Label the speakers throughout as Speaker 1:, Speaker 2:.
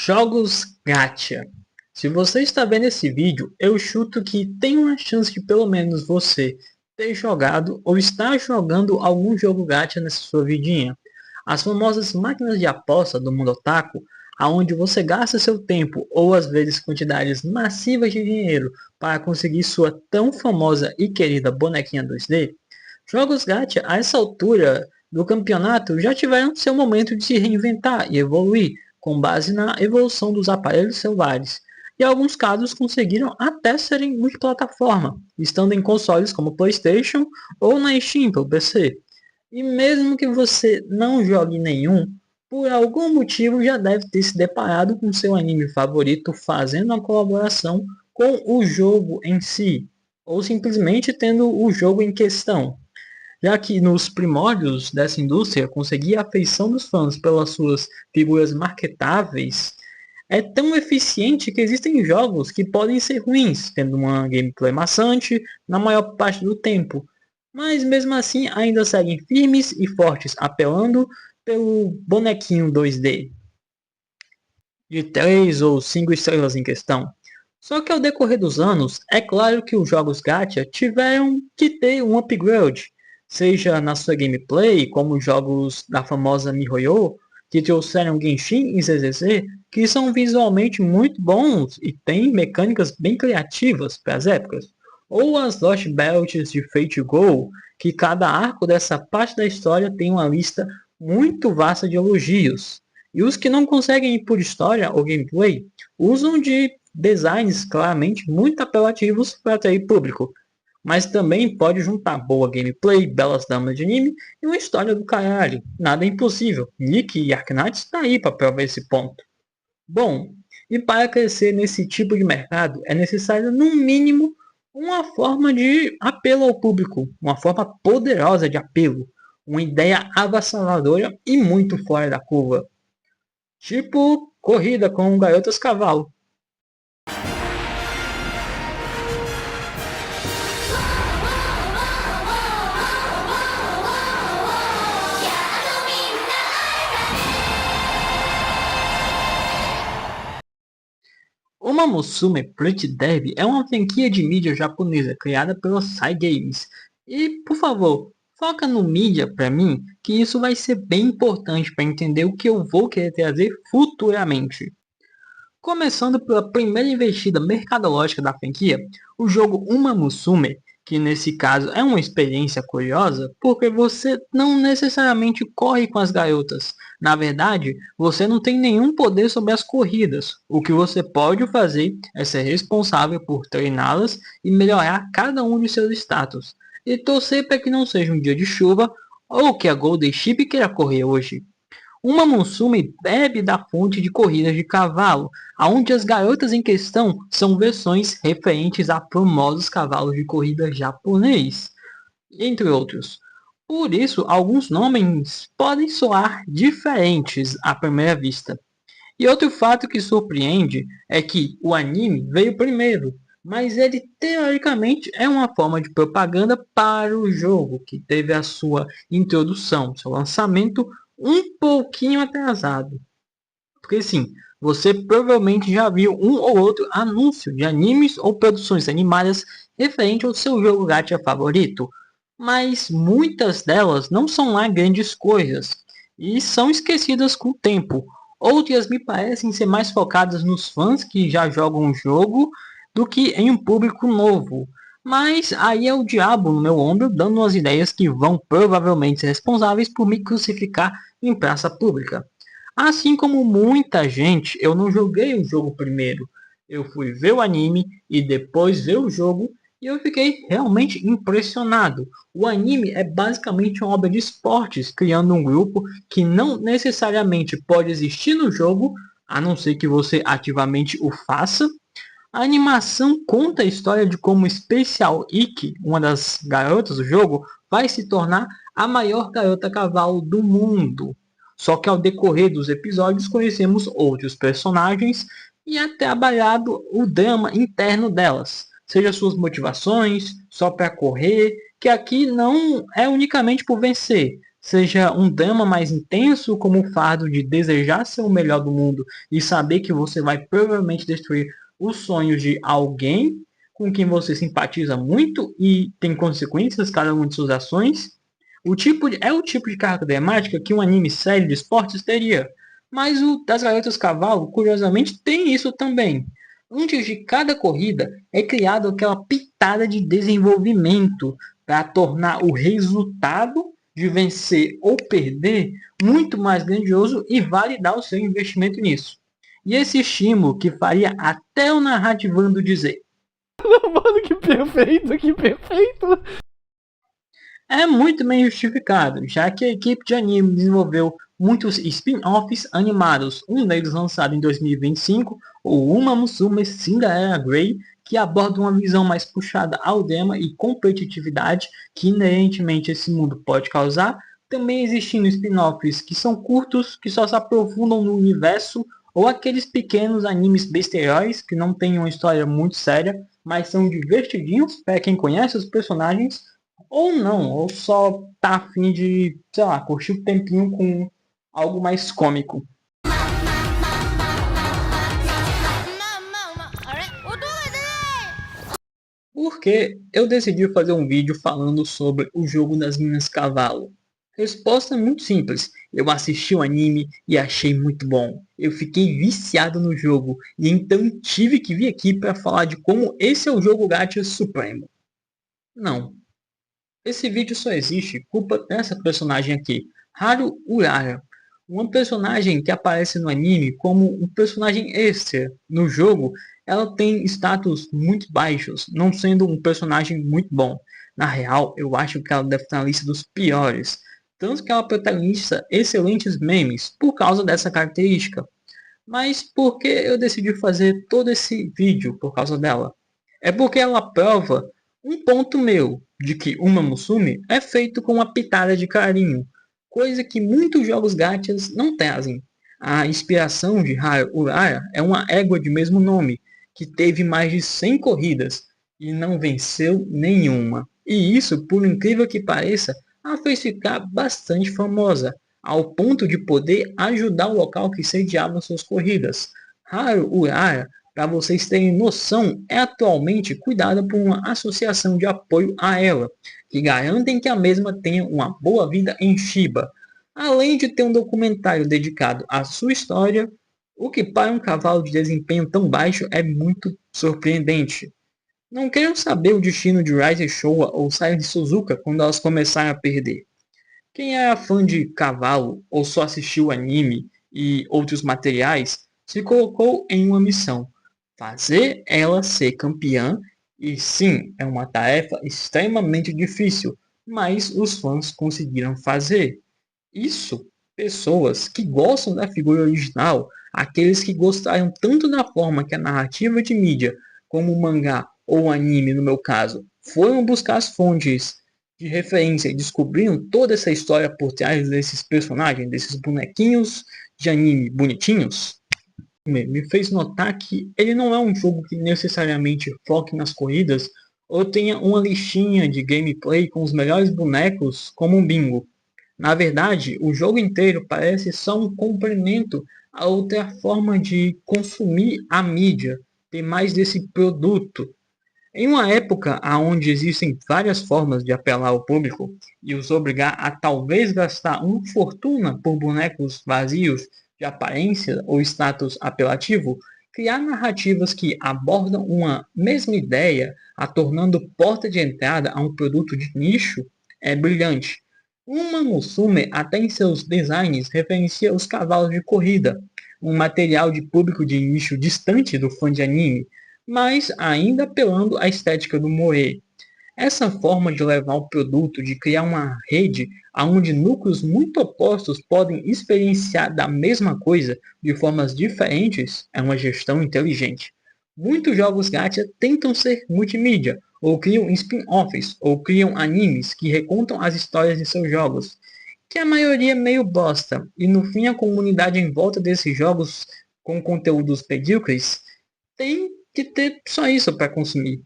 Speaker 1: Jogos Gacha. Se você está vendo esse vídeo, eu chuto que tem uma chance de pelo menos você ter jogado ou estar jogando algum jogo Gacha nessa sua vidinha. As famosas máquinas de aposta do mundo otaku, aonde você gasta seu tempo ou às vezes quantidades massivas de dinheiro para conseguir sua tão famosa e querida bonequinha 2D. Jogos Gacha, a essa altura do campeonato, já tiveram seu momento de se reinventar e evoluir, com base na evolução dos aparelhos celulares. E em alguns casos conseguiram até serem multiplataforma, estando em consoles como PlayStation ou na Steam pelo PC. E mesmo que você não jogue nenhum, por algum motivo já deve ter se deparado com seu anime favorito fazendo uma colaboração com o jogo em si, ou simplesmente tendo o jogo em questão, já que nos primórdios dessa indústria conseguir a afeição dos fãs pelas suas figuras marketáveis é tão eficiente que existem jogos que podem ser ruins, tendo uma gameplay maçante na maior parte do tempo, mas mesmo assim ainda seguem firmes e fortes, apelando pelo bonequinho 2D de 3 ou 5 estrelas em questão. Só que ao decorrer dos anos, é claro que os jogos gacha tiveram que ter um upgrade, seja na sua gameplay, como os jogos da famosa MiHoYo, que trouxeram Genshin e ZZZ, que são visualmente muito bons e têm mecânicas bem criativas para as épocas, ou as Lost Belts de Fate Go, que cada arco dessa parte da história tem uma lista muito vasta de elogios. E os que não conseguem ir por história ou gameplay, usam de designs claramente muito apelativos para atrair público, mas também pode juntar boa gameplay, belas damas de anime e uma história do caralho. Nada é impossível. Nick e Arknight está aí para provar esse ponto. Bom, e para crescer nesse tipo de mercado é necessário no mínimo uma forma de apelo ao público, uma forma poderosa de apelo, uma ideia avassaladora e muito fora da curva. Tipo corrida com garotas cavalo. Uma Musume Pretty Derby é uma franquia de mídia japonesa criada pela Sai Games. E, por favor, foca no mídia para mim, que isso vai ser bem importante para entender o que eu vou querer trazer futuramente. Começando pela primeira investida mercadológica da franquia, o jogo Uma Musume, que nesse caso é uma experiência curiosa, porque você não necessariamente corre com as garotas. Na verdade, você não tem nenhum poder sobre as corridas. O que você pode fazer é ser responsável por treiná-las e melhorar cada um de seus status. E torcer para que não seja um dia de chuva ou que a Golden Ship queira correr hoje. Uma Musume bebe da fonte de corridas de cavalo, onde as garotas em questão são versões referentes a famosos cavalos de corrida japonês, entre outros. Por isso, alguns nomes podem soar diferentes à primeira vista. E outro fato que surpreende é que o anime veio primeiro, mas ele teoricamente é uma forma de propaganda para o jogo, que teve a sua introdução, seu lançamento um pouquinho atrasado. Porque sim, você provavelmente já viu um ou outro anúncio de animes ou produções animadas referente ao seu jogo gacha favorito, mas muitas delas não são lá grandes coisas e são esquecidas com o tempo. Outras me parecem ser mais focadas nos fãs que já jogam o jogo do que em um público novo. Mas aí é o diabo no meu ombro dando umas ideias que vão provavelmente ser responsáveis por me crucificar em praça pública. Assim como muita gente, eu não joguei o jogo primeiro. Eu fui ver o anime e depois ver o jogo e eu fiquei realmente impressionado. O anime é basicamente uma obra de esportes, criando um grupo que não necessariamente pode existir no jogo, a não ser que você ativamente o faça. A animação conta a história de como Special Ikki, uma das garotas do jogo, vai se tornar a maior garota cavalo do mundo. Só que ao decorrer dos episódios conhecemos outros personagens e é trabalhado o drama interno delas, seja suas motivações, só para correr, que aqui não é unicamente por vencer, seja um drama mais intenso, como o fardo de desejar ser o melhor do mundo e saber que você vai provavelmente destruir os sonhos de alguém com quem você simpatiza muito e tem consequências cada uma de suas ações. É o tipo de carga dramática que um anime série de esportes teria. Mas o das Garotas Cavalo, curiosamente, tem isso também. Antes de cada corrida, é criado aquela pitada de desenvolvimento para tornar o resultado de vencer ou perder muito mais grandioso e validar o seu investimento nisso. E esse estímulo que faria até o narrativando dizer:
Speaker 2: Mano, que perfeito, que perfeito!
Speaker 1: é muito bem justificado, já que a equipe de anime desenvolveu muitos spin-offs animados, um deles lançado em 2025, o Uma Musume Cinderella Grey, que aborda uma visão mais puxada ao drama e competitividade que inerentemente esse mundo pode causar, também existindo spin-offs que são curtos, que só se aprofundam no universo, ou aqueles pequenos animes besteróis que não têm uma história muito séria, mas são divertidinhos para quem conhece os personagens ou não, ou só tá afim de, sei lá, curtir o tempinho com algo mais cômico. Porque eu decidi fazer um vídeo falando sobre o jogo das Minas Cavalo. Resposta muito simples. Eu assisti o anime e achei muito bom. Eu fiquei viciado no jogo e então tive que vir aqui para falar de como esse é o jogo gacha supremo. Não, esse vídeo só existe culpa dessa personagem aqui, Haru Urara. Uma personagem que aparece no anime como um personagem extra. No jogo, ela tem status muito baixos, não sendo um personagem muito bom. Na real, eu acho que ela deve estar na lista dos piores. Tanto que ela protagoniza excelentes memes por causa dessa característica. Mas por que eu decidi fazer todo esse vídeo por causa dela? É porque ela prova um ponto meu de que Uma Musume é feito com uma pitada de carinho, coisa que muitos jogos gachas não trazem. A inspiração de Haru Urara é uma égua de mesmo nome, que teve mais de 100 corridas e não venceu nenhuma. E isso, por incrível que pareça, a fez ficar bastante famosa, ao ponto de poder ajudar o local que sediava suas corridas. Haru Urara, para vocês terem noção, é atualmente cuidada por uma associação de apoio a ela, que garantem que a mesma tenha uma boa vida em Shiba, além de ter um documentário dedicado à sua história, o que para um cavalo de desempenho tão baixo é muito surpreendente. Não quero saber o destino de Rise Showa ou Silent Suzuka quando elas começarem a perder. Quem era fã de cavalo ou só assistiu anime e outros materiais se colocou em uma missão: fazer ela ser campeã. E sim, é uma tarefa extremamente difícil, mas os fãs conseguiram fazer. Isso, pessoas que gostam da figura original, aqueles que gostaram tanto da forma que a narrativa de mídia, como o mangá ou o anime no meu caso, foram buscar as fontes de referência e descobriram toda essa história por trás desses personagens, desses bonequinhos de anime bonitinhos, me fez notar que ele não é um jogo que necessariamente foque nas corridas ou tenha uma listinha de gameplay com os melhores bonecos como um bingo. Na verdade, o jogo inteiro parece só um complemento a outra forma de consumir a mídia, ter mais desse produto. Em uma época onde existem várias formas de apelar ao público e os obrigar a talvez gastar uma fortuna por bonecos vazios de aparência ou status apelativo, criar narrativas que abordam uma mesma ideia, a tornando porta de entrada a um produto de nicho, é brilhante. Uma Musume, até em seus designs, referencia os cavalos de corrida, um material de público de nicho distante do fã de anime, mas ainda apelando à estética do moe. Essa forma de levar o produto, de criar uma rede onde núcleos muito opostos podem experienciar da mesma coisa de formas diferentes, é uma gestão inteligente. Muitos jogos gacha tentam ser multimídia, ou criam spin-offs, ou criam animes que recontam as histórias de seus jogos, que a maioria é meio bosta, e no fim a comunidade em volta desses jogos com conteúdos medíocres tem que ter só isso para consumir.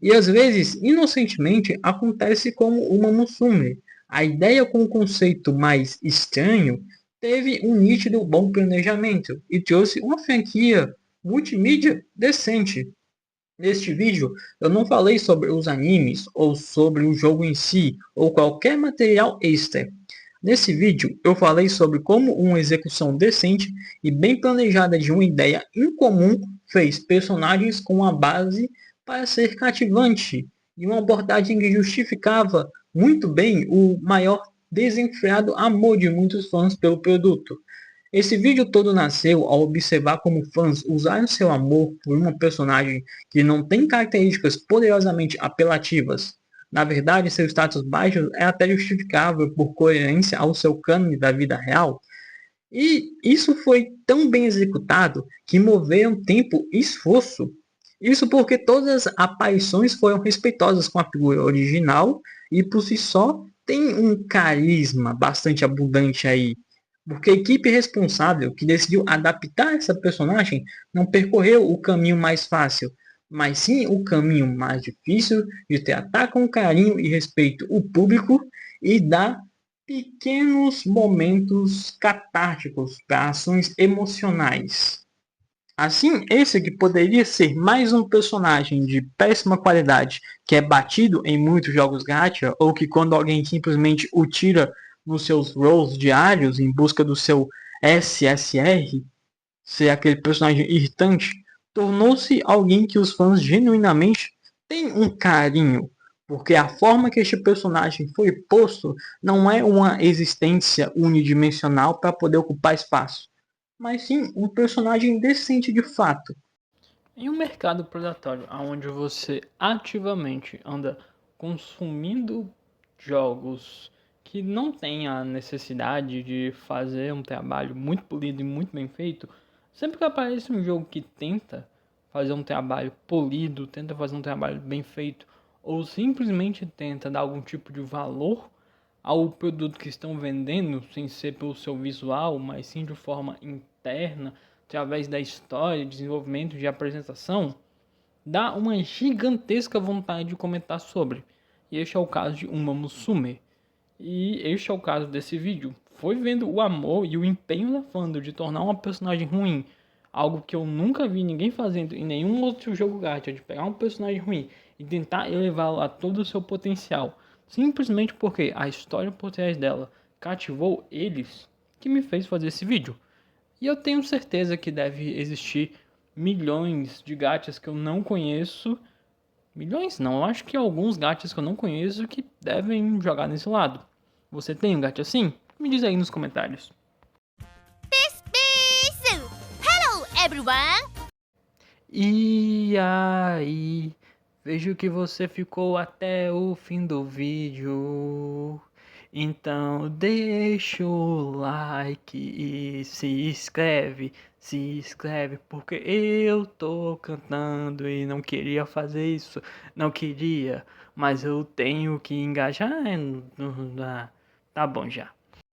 Speaker 1: E às vezes, inocentemente, acontece como uma Musume. A ideia com o conceito mais estranho teve um nítido bom planejamento e trouxe uma franquia multimídia decente. Neste vídeo, eu não falei sobre os animes, ou sobre o jogo em si, ou qualquer material extra. Nesse vídeo, eu falei sobre como uma execução decente e bem planejada de uma ideia incomum fez personagens com uma base para ser cativante e uma abordagem que justificava muito bem o maior desenfreado amor de muitos fãs pelo produto. Esse vídeo todo nasceu ao observar como fãs usaram seu amor por uma personagem que não tem características poderosamente apelativas. Na verdade, seu status baixo é até justificável por coerência ao seu cânone da vida real. E isso foi tão bem executado que moveram tempo e esforço. Isso porque todas as aparições foram respeitosas com a figura original e por si só tem um carisma bastante abundante aí. Porque a equipe responsável que decidiu adaptar essa personagem não percorreu o caminho mais fácil, mas sim o caminho mais difícil de tratar com carinho e respeito o público e dar pequenos momentos catárticos para ações emocionais. Assim, esse que poderia ser mais um personagem de péssima qualidade, que é batido em muitos jogos gacha, ou que quando alguém simplesmente o tira nos seus rolls diários em busca do seu SSR, ser aquele personagem irritante, tornou-se alguém que os fãs genuinamente têm um carinho, porque a forma que este personagem foi posto não é uma existência unidimensional para poder ocupar espaço, mas sim um personagem decente de fato.
Speaker 2: Em um mercado predatório onde você ativamente anda consumindo jogos que não têm a necessidade de fazer um trabalho muito polido e muito bem feito, sempre que aparece um jogo que tenta fazer um trabalho polido, tenta fazer um trabalho bem feito, ou simplesmente tenta dar algum tipo de valor ao produto que estão vendendo, sem ser pelo seu visual, mas sim de forma interna, através da história, desenvolvimento de apresentação, dá uma gigantesca vontade de comentar sobre. E este é o caso de Uma Musume. E este é o caso desse vídeo. Foi vendo o amor e o empenho da fandom de tornar uma personagem ruim, algo que eu nunca vi ninguém fazendo em nenhum outro jogo gacha, de pegar um personagem ruim e tentar elevá-lo a todo o seu potencial, simplesmente porque a história por trás dela cativou eles, que me fez fazer esse vídeo. E eu tenho certeza que deve existir milhões de gachas que eu não conheço. Milhões não, eu acho que alguns gachas que eu não conheço que devem jogar nesse lado. Você tem um gacha assim? Me diz aí nos comentários.
Speaker 3: Hello, everyone!
Speaker 2: E aí, vejo que você ficou até o fim do vídeo. Então deixa o like e se inscreve porque eu tô cantando e não queria fazer isso, não queria, mas eu tenho que engajar. Tá bom já.